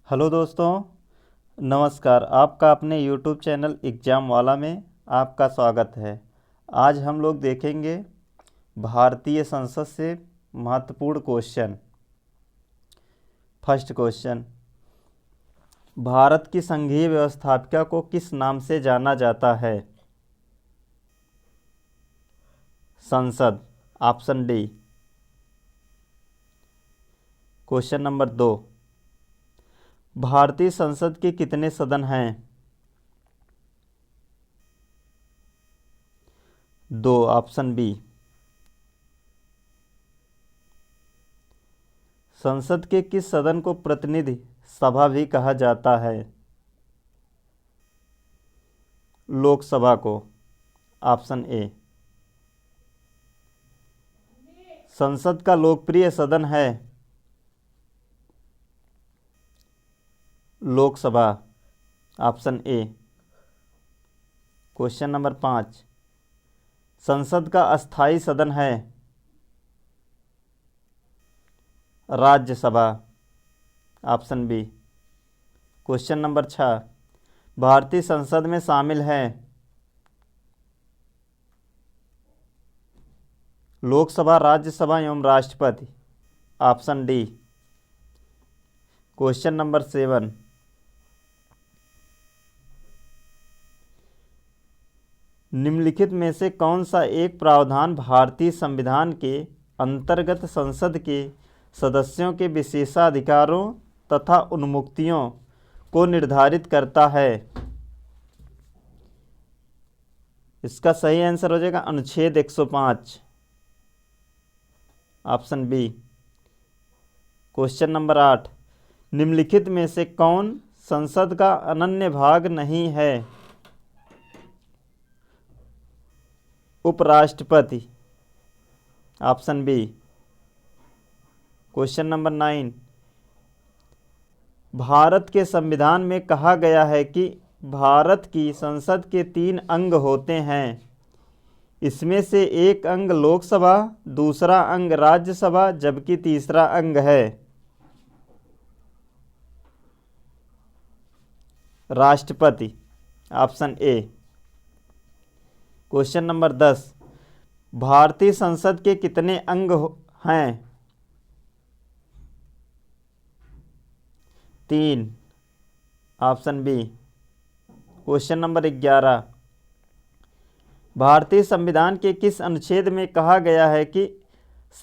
Hello दोस्तों, नमस्कार। आपका अपने यूट्यूब चैनल एग्ज़ाम वाला में आपका स्वागत है। आज हम लोग देखेंगे भारतीय संसद से महत्वपूर्ण क्वेश्चन। फर्स्ट क्वेश्चन, भारत की संघीय व्यवस्थापिका को किस नाम से जाना जाता है? संसद, ऑप्शन डी। क्वेश्चन नंबर 2, भारतीय संसद के कितने सदन हैं? 2, ऑप्शन बी। संसद के किस सदन को प्रतिनिधि सभा भी कहा जाता है? लोकसभा को, ऑप्शन ए। संसद का लोकप्रिय सदन है Lok Sabha, option A. Question number 5, संसद का अस्थायी सदन है Rajya Sabha, option B. Question number 6, भारतीय संसद में शामिल हैं लोकसभा, राज्यसभा एवं राष्ट्रपति, ऑप्शन डी। क्वेश्चन नंबर 7, निम्नलिखित में से कौन सा एक प्रावधान भारतीय संविधान के अंतर्गत संसद के सदस्यों के विशेषाधिकारों तथा उन्मुक्तियों को निर्धारित करता है? इसका सही आंसर हो जाएगा अनुच्छेद 105, ऑप्शन बी। क्वेश्चन नंबर 8, निम्नलिखित में से कौन संसद का अनन्य भाग नहीं है? उपराष्ट्रपति, option B. Question number 9, Bharat के संविधान में कहा गया है कि भारत की संसद के 3 अंग होते हैं। इसमें से एक अंग लोकसभा, दूसरा अंग राज्यसभा, जबकि तीसरा अंग है राष्ट्रपति, ऑप्शन ए। क्वेश्चन नंबर 10, भारतीय संसद के कितने अंग हैं? 3, ऑप्शन बी। क्वेश्चन नंबर 11, भारतीय संविधान के किस अनुच्छेद में कहा गया है कि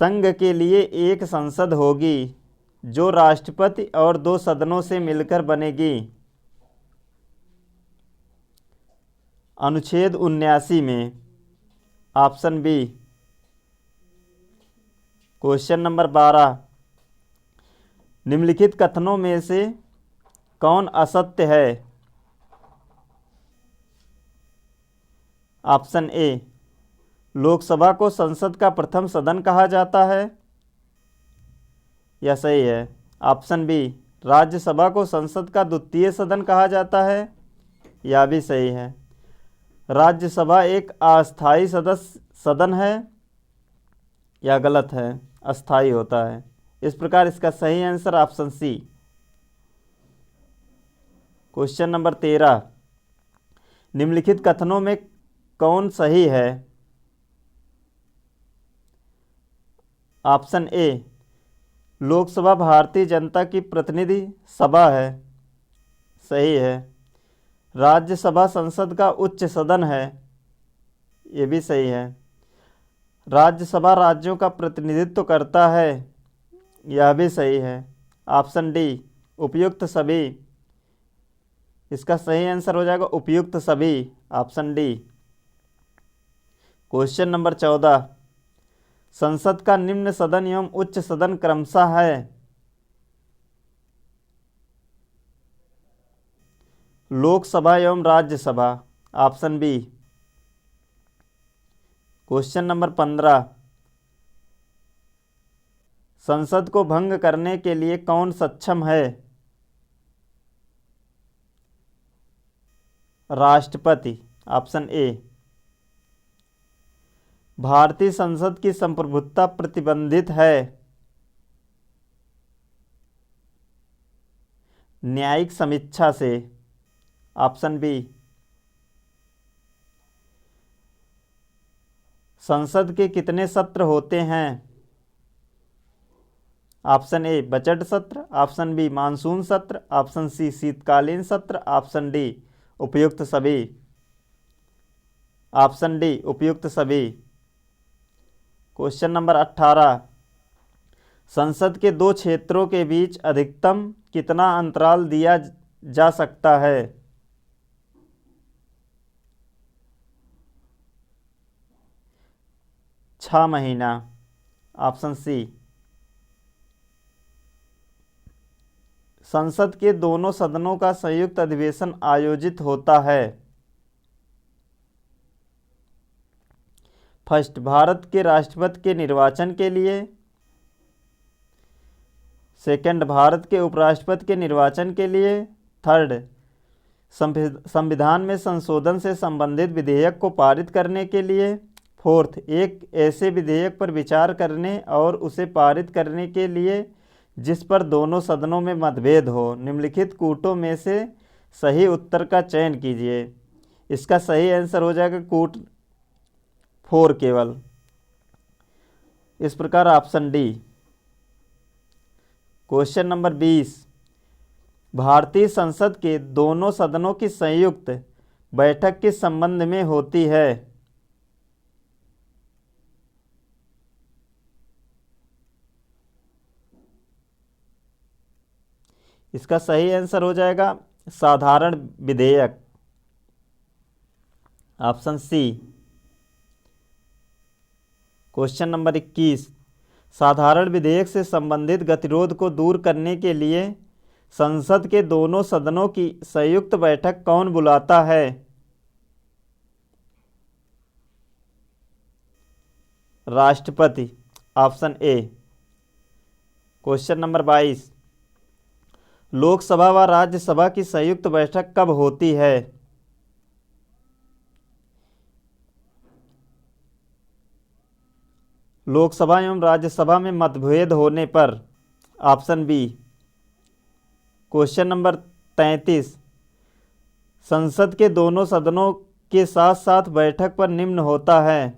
संघ के लिए एक संसद होगी जो राष्ट्रपति और 2 सदनों से मिलकर बनेगी? अनुच्छेद 79 में, ऑप्शन बी। क्वेश्चन नंबर 12, निम्नलिखित कथनों में से कौन असत्य है? ऑप्शन ए, लोकसभा को संसद का प्रथम सदन कहा जाता है, यह सही है। ऑप्शन बी, राज्यसभा को संसद का द्वितीय सदन कहा जाता है, यह भी सही है। राज्यसभा एक अस्थायी सदन है, यह गलत है, अस्थायी होता है। इस प्रकार इसका सही answer option C. Question number 13, निम्नलिखित कथनों में कौन सही है? ऑप्शन ए, लोकसभा भारतीय जनता की प्रतिनिधि सभा है, सही है। राज्यसभा संसद का उच्च सदन है, ये भी सही है। राज्यसभा राज्यों का प्रतिनिधित्व करता है, यह भी सही है। ऑप्शन डी, उपयुक्त सभी, इसका सही आंसर हो जाएगा उपयुक्त सभी, ऑप्शन डी। क्वेश्चन नंबर 14, संसद का निम्न सदन एवं उच्च सदन क्रमशः है? लोकसभा एवं Rajya Sabha, option B. Question number 15, संसद को भंग करने के लिए कौन सक्षम है? राष्ट्रपति, ऑप्शन ए। भारतीय संसद की संप्रभुता प्रतिबंधित है, न्यायिक समीक्षा से। Option B. संसद के कितने सत्र होते हैं? ऑप्शन ए बजट सत्र, ऑप्शन बी मानसून सत्र, ऑप्शन सी शीतकालीन सत्र, ऑप्शन डी उपयुक्त सभी। ऑप्शन डी उपयुक्त सभी। क्वेश्चन नंबर 18, संसद के दो क्षेत्रों के बीच अधिकतम कितना अंतराल दिया जा सकता है? छह महीना। Option C. संसद के दोनों सदनों का संयुक्त अधिवेशन आयोजित होता है। फर्स्ट, भारत के राष्ट्रपति के निर्वाचन के लिए। सेकंड, भारत के उपराष्ट्रपति के निर्वाचन के लिए। थर्ड, संविधान में संशोधन से संबंधित विधेयक को पारित करने के लिए। फोर्थ, एक ऐसे विधेयक पर विचार करने और उसे पारित करने के लिए जिस पर दोनों सदनों में मतभेद हो। निम्नलिखित कूटों में से सही उत्तर का चयन कीजिए। इसका सही आंसर हो जाएगा कूट 4 केवल। इस प्रकार ऑप्शन डी। क्वेश्चन नंबर 20, भारतीय संसद के दोनों सदनों की संयुक्त बैठक किस संबंध में होती है? इसका सही आंसर हो जाएगा साधारण विधेयक। Option C. क्वेश्चन नंबर 21, साधारण विधेयक से संबंधित गतिरोध को दूर करने के लिए संसद के दोनों सदनों की संयुक्त बैठक कौन बुलाता है? राष्ट्रपति। Option A. Question number 22, Lok Sabha व राज्यसभा की संयुक्त बैठक कब होती है? लोकसभा एवं राज्यसभा में मतभेद होने पर। Option B. क्वेश्चन नंबर 33, संसद के दोनों सदनों के साथ साथ बैठक पर निम्न होता है।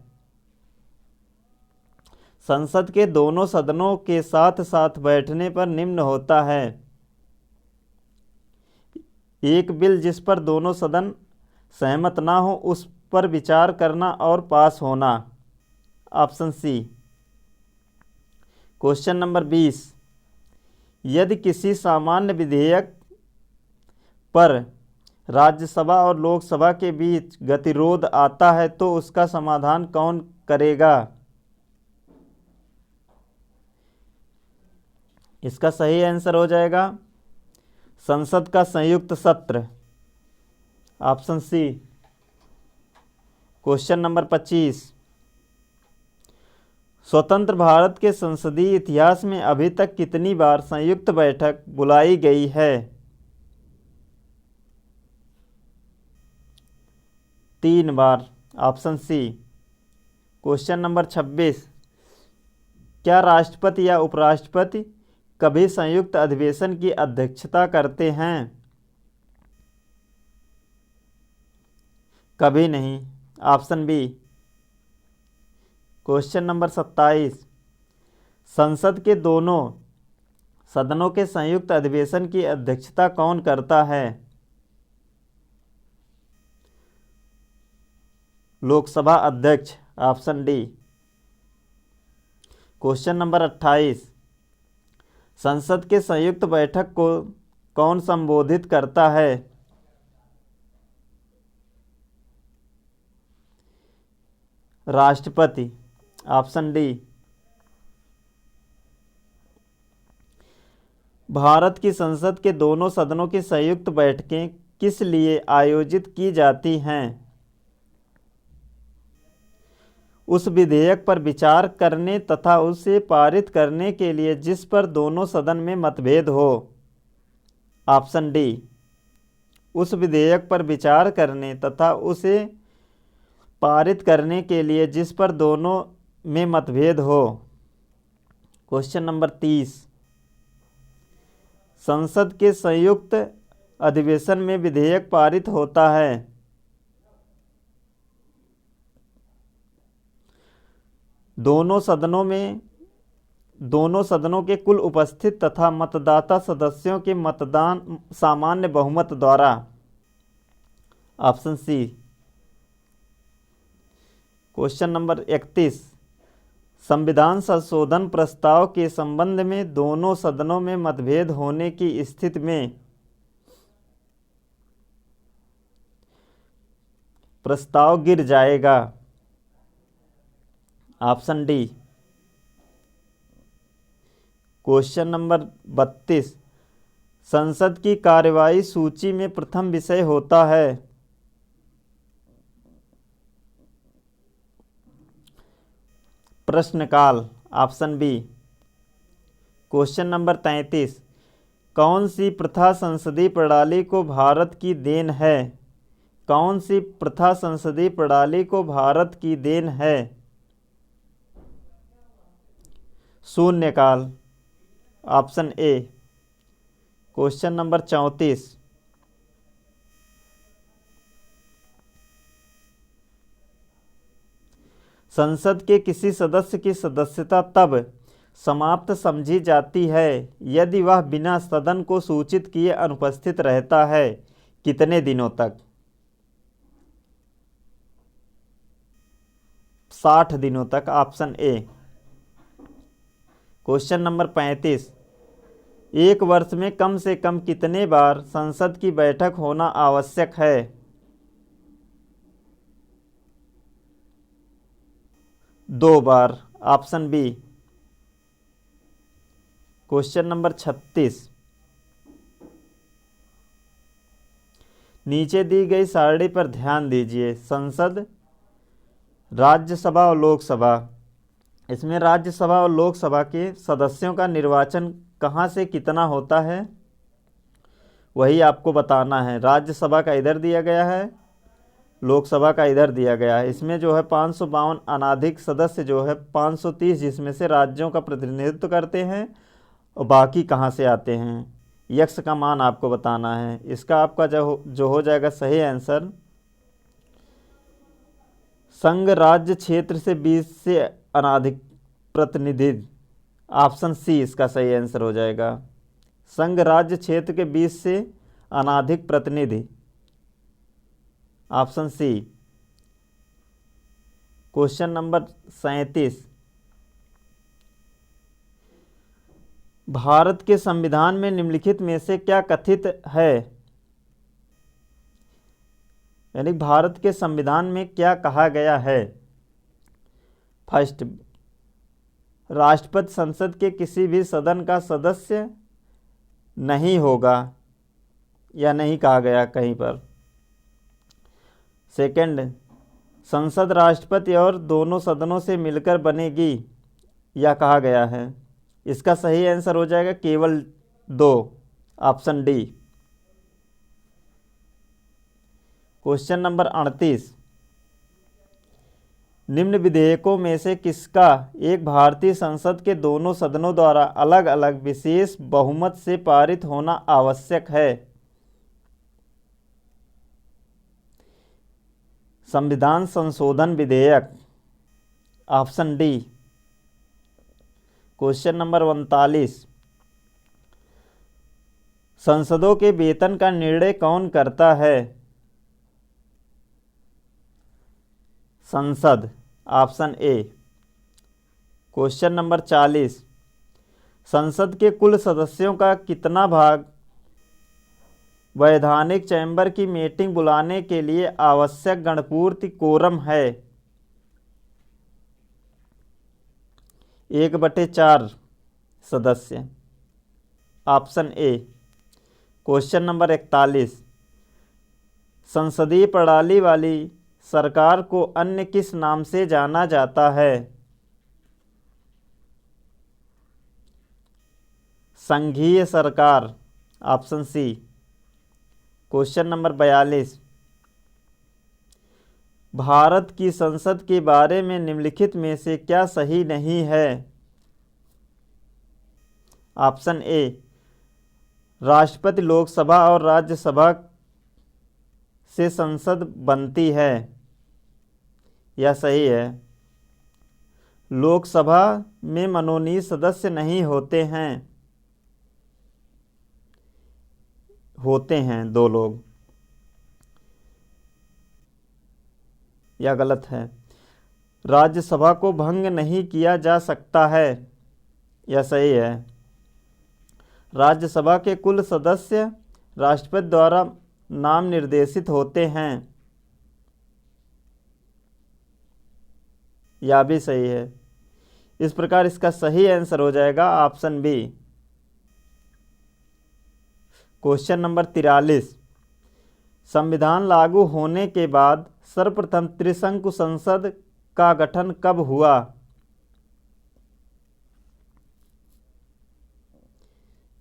संसद के दोनों सदनों के साथ साथ बैठने पर निम्न होता है। एक बिल जिस पर दोनों सदन सहमत ना हो उस पर विचार करना और पास होना। Option C. क्वेश्चन नंबर 20, यदि किसी सामान्य विधेयक पर राज्यसभा और लोकसभा के बीच गतिरोध आता है तो उसका समाधान कौन करेगा? इसका सही आंसर हो जाएगा संसद का संयुक्त सत्र। Option C. क्वेश्चन नंबर 25, स्वतंत्र भारत के संसदीय इतिहास में अभी तक कितनी बार संयुक्त बैठक बुलाई गई है? 3 बार। Option C. क्वेश्चन नंबर 26, क्या राष्ट्रपति या उपराष्ट्रपति कभी संयुक्त अधिवेशन की अध्यक्षता करते हैं? कभी नहीं। Option B. क्वेश्चन नंबर 27, संसद के दोनों सदनों के संयुक्त अधिवेशन की अध्यक्षता कौन करता है? लोकसभा अध्यक्ष। Option D. क्वेश्चन नंबर 28, संसद के संयुक्त बैठक को कौन संबोधित करता है? राष्ट्रपति। Option D. भारत की संसद के दोनों सदनों की संयुक्त बैठकें किस लिए आयोजित की जाती हैं? उस विधेयक पर विचार करने तथा उसे पारित करने के लिए जिस पर दोनों सदन में मतभेद हो। Option D. उस विधेयक पर विचार करने तथा उसे पारित करने के लिए जिस पर दोनों में मतभेद हो। क्वेश्चन नंबर 30, संसद के संयुक्त अधिवेशन में विधेयक पारित होता है? दोनों सदनों के कुल उपस्थित तथा मतदाता सदस्यों के मतदान सामान्य बहुमत द्वारा। Option C. क्वेश्चन नंबर 31, संविधान संशोधन प्रस्ताव के संबंध में दोनों सदनों में मतभेद होने की स्थिति में प्रस्ताव गिर जाएगा? Option D. क्वेश्चन नंबर 32, संसद की कार्यवाही सूची में प्रथम विषय होता है? प्रश्नकाल। Option B. क्वेश्चन नंबर 33, कौन सी प्रथा संसदीय प्रणाली को भारत की देन है? कौन सी प्रथा संसदीय प्रणाली को भारत की देन है? शून्यकाल। Option A. क्वेश्चन नंबर 34, संसद के किसी सदस्य की सदस्यता तब समाप्त समझी जाती है यदि वह बिना सदन को सूचित किए अनुपस्थित रहता है। कितने दिनों तक? 60 दिनों तक। Option A. क्वेश्चन नंबर 35, एक वर्ष में कम से कम कितने बार संसद की बैठक होना आवश्यक है? 2 बार। Option B. क्वेश्चन नंबर 36, नीचे दी गई सारणी पर ध्यान दीजिए। संसद, राज्यसभा और लोकसभा, इसमें राज्यसभा और लोकसभा के सदस्यों का निर्वाचन कहाँ से कितना होता है वही आपको बताना है। राज्यसभा का इधर दिया गया है, लोकसभा का इधर दिया गया है। इसमें जो है 552 अनाधिक सदस्य जो है 530 जिसमें से राज्यों का प्रतिनिधित्व करते हैं और बाकी कहाँ से आते हैं यक्स का मान आपको बताना है। इसका आपका जो हो जाएगा सही आंसर, संघ राज्य क्षेत्र से 20 से अनाधिक प्रतिनिधि। ऑप्शन सी इसका सही आंसर हो जाएगा। संघ राज्य क्षेत्र के 20 से अनाधिक प्रतिनिधि। Option C. Question number 37, Bharat के संविधान में निम्नलिखित में से क्या कथित है? यानी भारत के संविधान में क्या कहा गया है? फर्स्ट, राष्ट्रपति संसद के किसी भी सदन का सदस्य नहीं होगा, या नहीं कहा गया कहीं पर। सेकंड, संसद राष्ट्रपति और दोनों सदनों से मिलकर बनेगी, या कहा गया है। इसका सही आंसर हो जाएगा केवल 2। Option D. क्वेश्चन नंबर 38, निम्न विधेयकों में से किसका एक भारतीय संसद के दोनों सदनों द्वारा अलग अलग विशेष बहुमत से पारित होना आवश्यक है? संविधान संशोधन विधेयक। Option D. क्वेश्चन नंबर 39, संसदों के वेतन का निर्णय कौन करता है? संसद। Option A. क्वेश्चन नंबर 40, संसद के कुल सदस्यों का कितना भाग वैधानिक चैम्बर की मीटिंग बुलाने के लिए आवश्यक गणपूर्ति कोरम है? 1/4 सदस्य। Option A. क्वेश्चन नंबर 41, संसदीय प्रणाली वाली सरकार को अन्य किस नाम से जाना जाता है? संघीय सरकार। Option C. Question number 42, Bharat की संसद के बारे में निम्नलिखित में से क्या सही नहीं है? ऑप्शन ए, राष्ट्रपति लोकसभा और राज्यसभा से संसद बनती है। यह सही है। लोकसभा में मनोनीत सदस्य नहीं होते हैं, होते हैं 2 लोग। यह गलत है। राज्यसभा को भंग नहीं किया जा सकता है। यह सही है। राज्यसभा के कुल सदस्य राष्ट्रपति द्वारा नाम निर्देशित होते हैं। यह भी सही है। इस प्रकार इसका सही आंसर हो जाएगा ऑप्शन बी। Question number 43। संविधान लागू होने के बाद सर्वप्रथम त्रिशंकु संसद का गठन कब हुआ?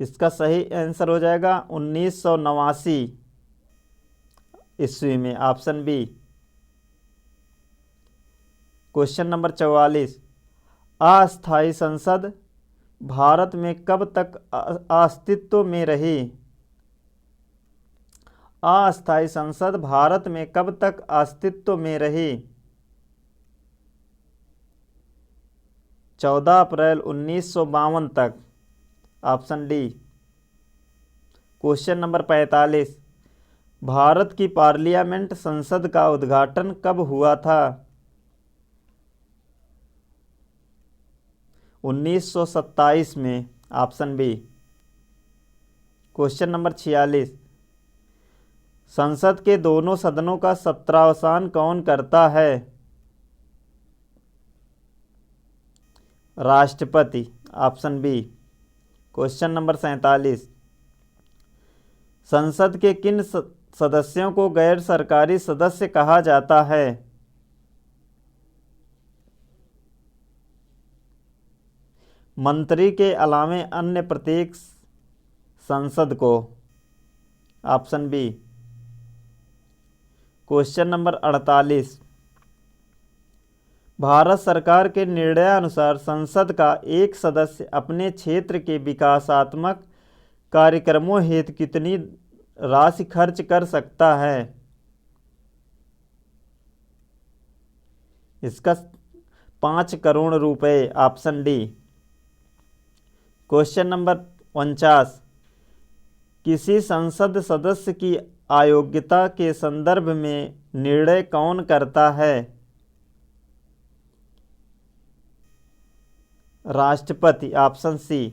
इसका सही आंसर हो जाएगा 1989 ईस्वी में, ऑप्शन बी। Question number 44। अस्थायी संसद भारत में कब तक अस्तित्व में रही? अस्थायी संसद भारत में कब तक अस्तित्व में रही? 14 अप्रैल 1952 तक, option D. Question number 45। Bharat की पार्लियामेंट संसद का उद्घाटन कब हुआ था? 1927 में, ऑप्शन बी। Question number 46। संसद के दोनों सदनों का सत्रावसान कौन करता है? राष्ट्रपति, ऑप्शन बी। Question number 47। संसद के किन सदस्यों को गैर सरकारी सदस्य कहा जाता है? मंत्री के अलावे अन्य प्रत्येक सांसद को, option B. Question number 48। Bharat सरकार के निर्णयानुसार संसद का एक सदस्य अपने क्षेत्र के विकासात्मक कार्यक्रमों हेतु कितनी राशि खर्च कर सकता है? इसका 5 करोड़ रुपए, ऑप्शन डी। Question number 49। किसी संसद सदस्य की अयोग्यता के संदर्भ में निर्णय कौन करता है? राष्ट्रपति, option C.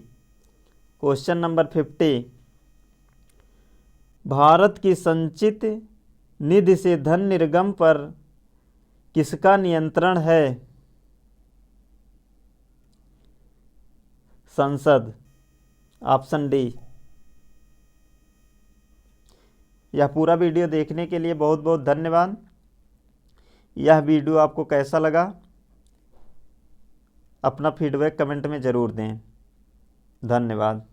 Question number 50। Bharat की संचित निधि से धन निर्गम पर किसका नियंत्रण है? संसद, ऑप्शन डी। यह पूरा वीडियो देखने के लिए बहुत बहुत धन्यवाद। यह वीडियो आपको कैसा लगा? अपना फीडबैक कमेंट में ज़रूर दें। धन्यवाद।